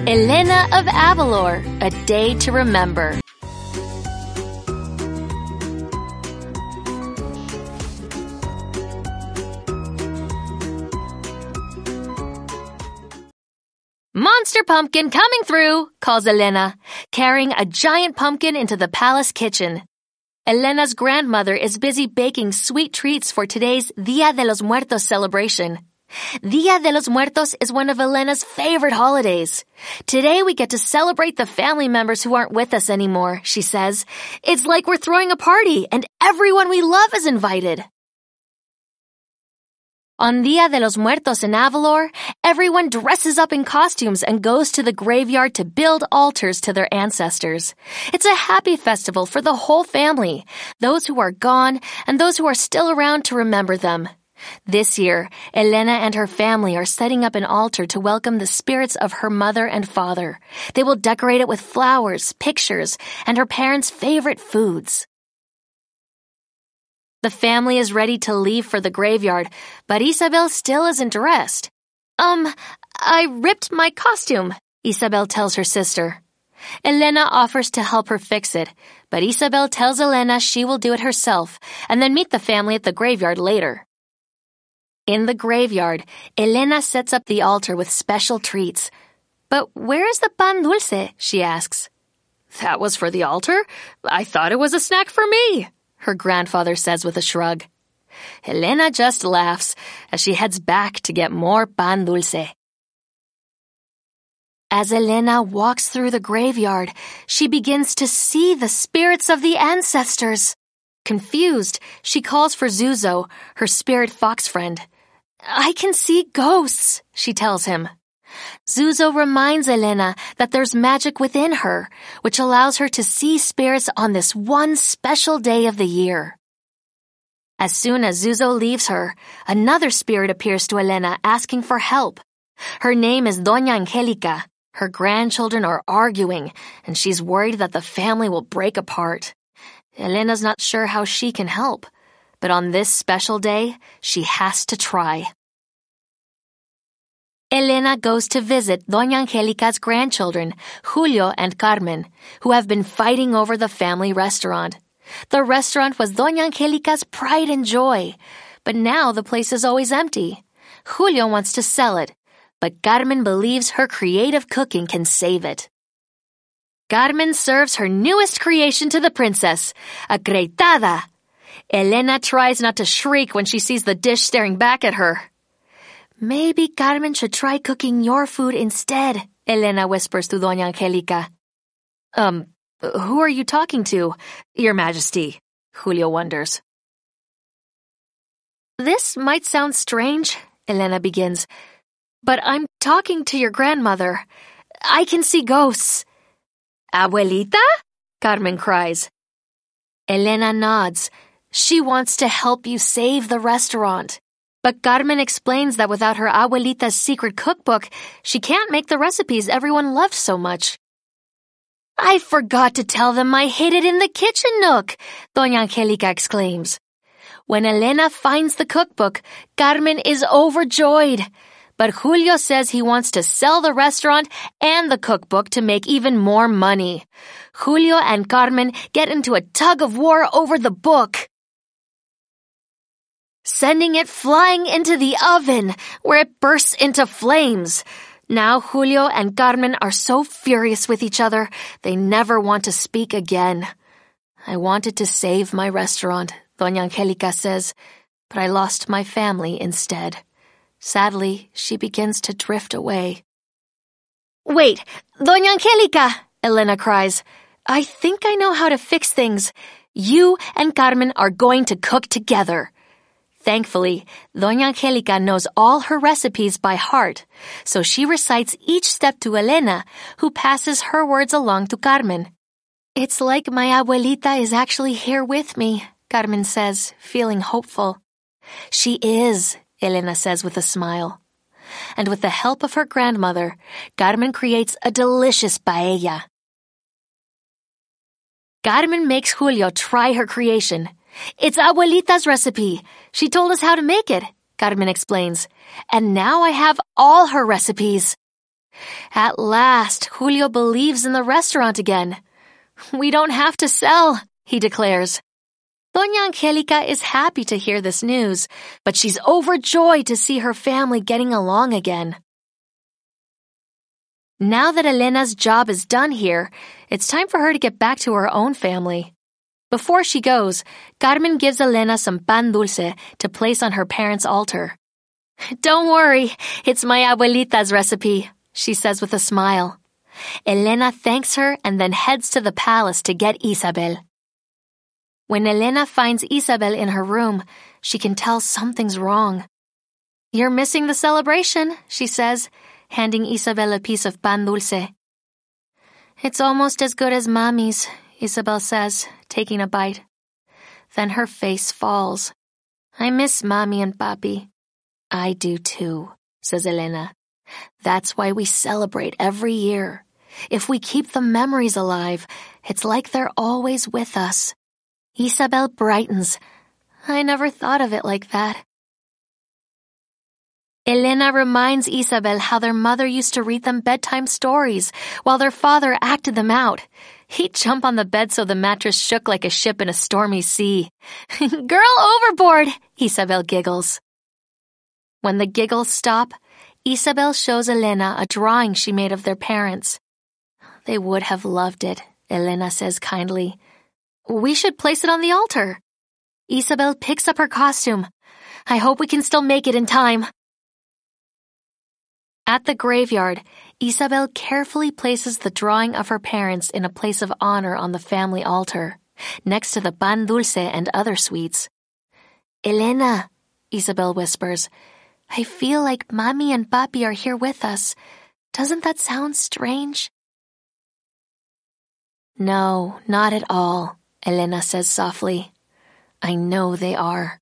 Elena of Avalor, A Day to Remember. "Monster pumpkin coming through," calls Elena, carrying a giant pumpkin into the palace kitchen. Elena's grandmother is busy baking sweet treats for today's Dia de los Muertos celebration. Dia de los Muertos is one of Elena's favorite holidays. "Today we get to celebrate the family members who aren't with us anymore," she says. "It's like we're throwing a party and everyone we love is invited." On Dia de los Muertos in Avalor, everyone dresses up in costumes and goes to the graveyard to build altars to their ancestors. It's a happy festival for the whole family, those who are gone and those who are still around to remember them. This year, Elena and her family are setting up an altar to welcome the spirits of her mother and father. They will decorate it with flowers, pictures, and her parents' favorite foods. The family is ready to leave for the graveyard, but Isabel still isn't dressed. I ripped my costume," Isabel tells her sister. Elena offers to help her fix it, but Isabel tells Elena she will do it herself and then meet the family at the graveyard later. In the graveyard, Elena sets up the altar with special treats. "But where is the pan dulce?" she asks. "That was for the altar? I thought it was a snack for me," her grandfather says with a shrug. Elena just laughs as she heads back to get more pan dulce. As Elena walks through the graveyard, she begins to see the spirits of the ancestors. Confused, she calls for Zuzo, her spirit fox friend. "I can see ghosts," she tells him. Zuzo reminds Elena that there's magic within her, which allows her to see spirits on this one special day of the year. As soon as Zuzo leaves her, another spirit appears to Elena asking for help. Her name is Doña Angelica. Her grandchildren are arguing, and she's worried that the family will break apart. Elena's not sure how she can help, but on this special day, she has to try. Elena goes to visit Doña Angelica's grandchildren, Julio and Carmen, who have been fighting over the family restaurant. The restaurant was Doña Angelica's pride and joy, but now the place is always empty. Julio wants to sell it, but Carmen believes her creative cooking can save it. Carmen serves her newest creation to the princess, a greitada. Elena tries not to shriek when she sees the dish staring back at her. "Maybe Carmen should try cooking your food instead," Elena whispers to Doña Angelica. Who are you talking to, Your Majesty?" Julio wonders. "This might sound strange," Elena begins, "but I'm talking to your grandmother. I can see ghosts." "Abuelita?" Carmen cries. Elena nods. She wants to help you save the restaurant. But Carmen explains that without her abuelita's secret cookbook, she can't make the recipes everyone loved so much. "I forgot to tell them I hid it in the kitchen nook," Doña Angelica exclaims. When Elena finds the cookbook, Carmen is overjoyed. But Julio says he wants to sell the restaurant and the cookbook to make even more money. Julio and Carmen get into a tug of war over the book, sending it flying into the oven, where it bursts into flames. Now Julio and Carmen are so furious with each other, they never want to speak again. "I wanted to save my restaurant," Doña Angelica says, "but I lost my family instead." Sadly, she begins to drift away. "Wait, Doña Angelica!" Elena cries. "I think I know how to fix things. You and Carmen are going to cook together." Thankfully, Doña Angelica knows all her recipes by heart, so she recites each step to Elena, who passes her words along to Carmen. "It's like my abuelita is actually here with me," Carmen says, feeling hopeful. "She is," Elena says with a smile. And with the help of her grandmother, Carmen creates a delicious paella. Carmen makes Julio try her creation. "It's abuelita's recipe. She told us how to make it," Carmen explains. "And now I have all her recipes." At last, Julio believes in the restaurant again. "We don't have to sell," he declares. Doña Angelica is happy to hear this news, but she's overjoyed to see her family getting along again. Now that Elena's job is done here, it's time for her to get back to her own family. Before she goes, Carmen gives Elena some pan dulce to place on her parents' altar. "Don't worry, it's my abuelita's recipe," she says with a smile. Elena thanks her and then heads to the palace to get Isabel. When Elena finds Isabel in her room, she can tell something's wrong. "You're missing the celebration," she says, handing Isabel a piece of pan dulce. "It's almost as good as Mommy's," Isabel says, taking a bite. Then her face falls. "I miss Mommy and Papi." "I do too," says Elena. "That's why we celebrate every year. If we keep the memories alive, it's like they're always with us." Isabel brightens. "I never thought of it like that." Elena reminds Isabel how their mother used to read them bedtime stories while their father acted them out. He'd jump on the bed so the mattress shook like a ship in a stormy sea. "Girl overboard," Isabel giggles. When the giggles stop, Isabel shows Elena a drawing she made of their parents. "They would have loved it," Elena says kindly. "We should place it on the altar." Isabel picks up her costume. "I hope we can still make it in time." At the graveyard, Isabel carefully places the drawing of her parents in a place of honor on the family altar, next to the pan dulce and other sweets. "Elena," Isabel whispers, "I feel like Mommy and Papi are here with us. Doesn't that sound strange?" "No, not at all," Elena says softly. "I know they are."